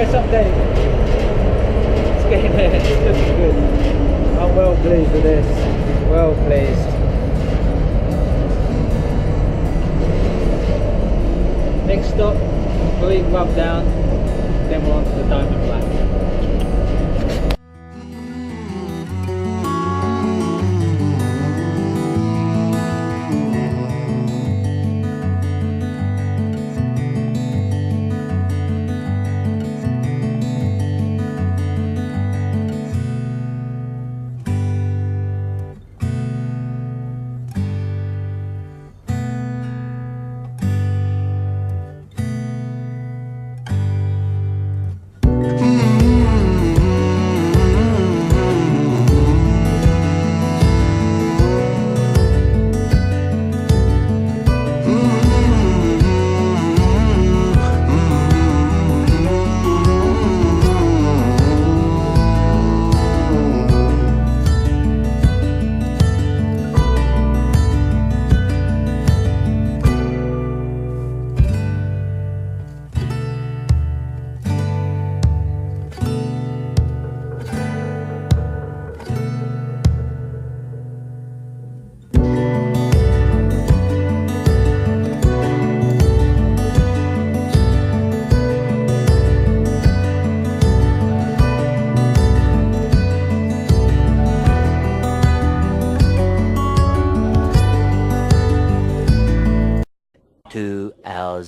progress update. It's getting there. It's looking good. I'm well pleased with this. Well pleased. Next stop, complete rub down. Then we're on to the diamond black.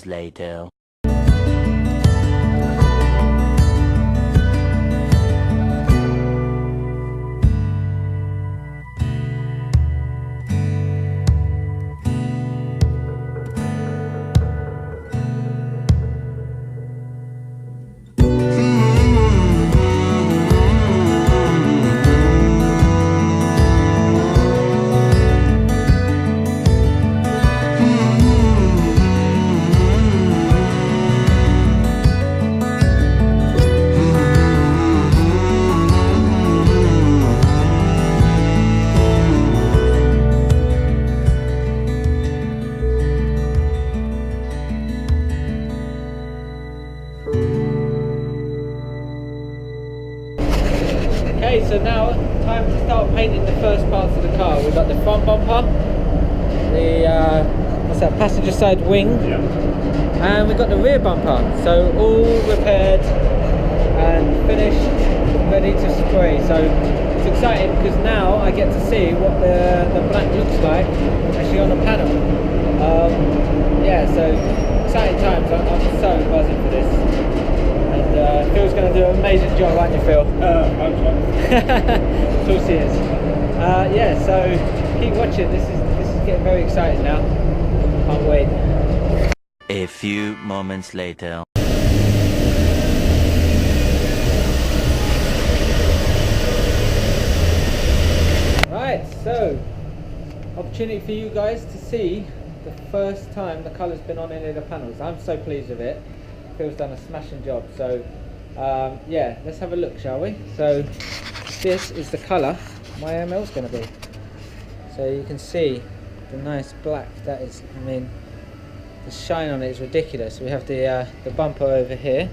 Later. Okay, so now time to start painting the first parts of the car. We've got the front bumper, the what's that, passenger side wing, and we've got the rear bumper. So all repaired and finished, ready to spray. So it's exciting because now I get to see what the black looks like actually on the panel. Yeah, so exciting times. I'm so buzzing for this. Phil's going to do an amazing job, aren't you, Phil? Of course he is. Yeah, so keep watching. This is getting very exciting now. Can't wait. A few moments later. Right, so opportunity for you guys to see the first time the colour's been on any of the panels. I'm so pleased with it. Phil's done a smashing job. So yeah, let's have a look, shall we? So this is the colour my ML's going to be. So you can see the nice black that is. I mean, the shine on it is ridiculous. We have the bumper over here,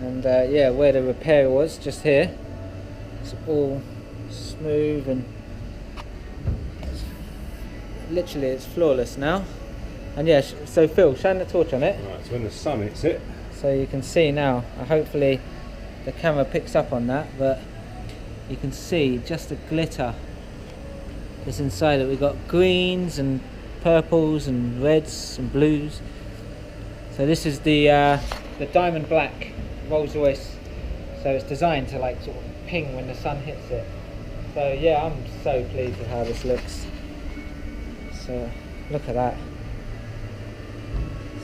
and yeah, where the repair was just here. It's all smooth and literally it's flawless now. And yeah, so Phil, shine the torch on it. Right, so when the sun hits it. So you can see now, hopefully the camera picks up on that, but you can see just the glitter that's inside it. We've got greens and purples and reds and blues. So this is the diamond black Rolls Royce. So it's designed to like sort of ping when the sun hits it. So yeah, I'm so pleased with how this looks. So look at that.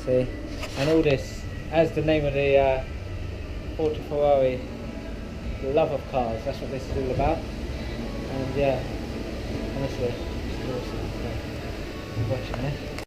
See, and all this, as the name of the Forte Ferrari, love of cars, that's what this is all about. And yeah, honestly, it's awesome. So, keep watching it.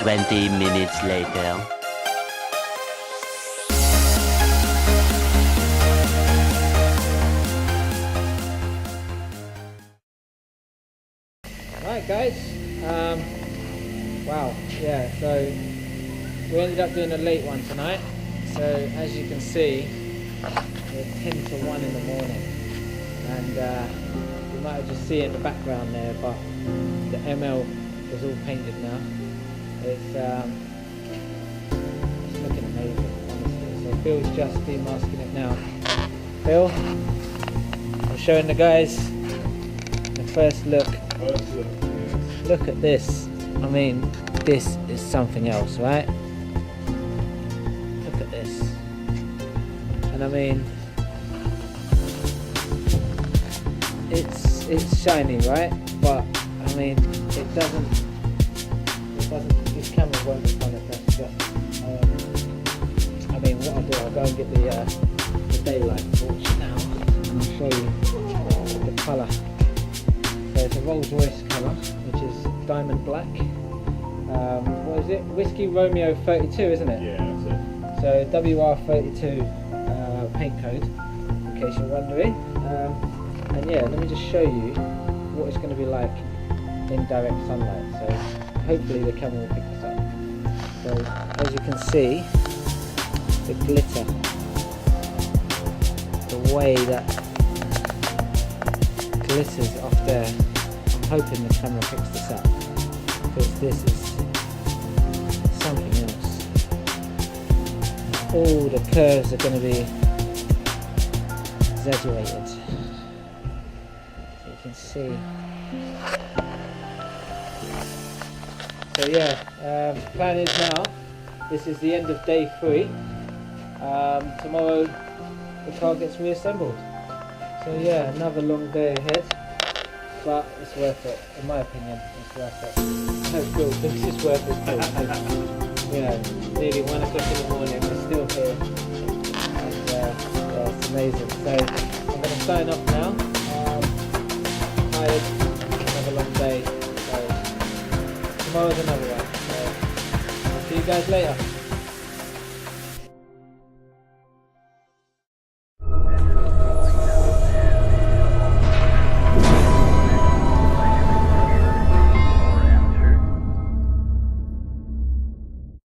20 minutes later. Right guys, wow, yeah, so we ended up doing a late one tonight. So as you can see, we're 10 to 1 in the morning, and you might have just seen in the background there, but the ML is all painted now. It's looking amazing, honestly. So Phil's just demasking it now. Phil, I'm showing the guys the first look. Look at this. I mean, this is something else, right? Look at this. And I mean, it's shiny, right? But I mean, it doesn't. This camera won't be on it. That's just. I mean, what I'll do, I'll go and get the daylight torch now, and I'll show you the colour. So it's a Rolls Royce colour, which is diamond black. What is it? Whiskey Romeo 32, isn't it? Yeah, that's it. So WR32 paint code, in case you're wondering. And yeah, let me just show you what it's going to be like in direct sunlight. So hopefully the camera will pick this up. So as you can see, the glitter, the way that glitters off there. I'm hoping the camera picks this up, because this is something else. All the curves are going to be exaggerated, so you can see. So yeah, plan is now, this is the end of day 3. Tomorrow the car gets reassembled. So yeah, another long day ahead, but it's worth it, in my opinion. It's worth it. No, Phil thinks it's worth it too. You know, nearly 1 o'clock in the morning, we're still here, and yeah, it's amazing. So I'm going to sign off now. Tired, another long day. So tomorrow's another one. So I'll see you guys later.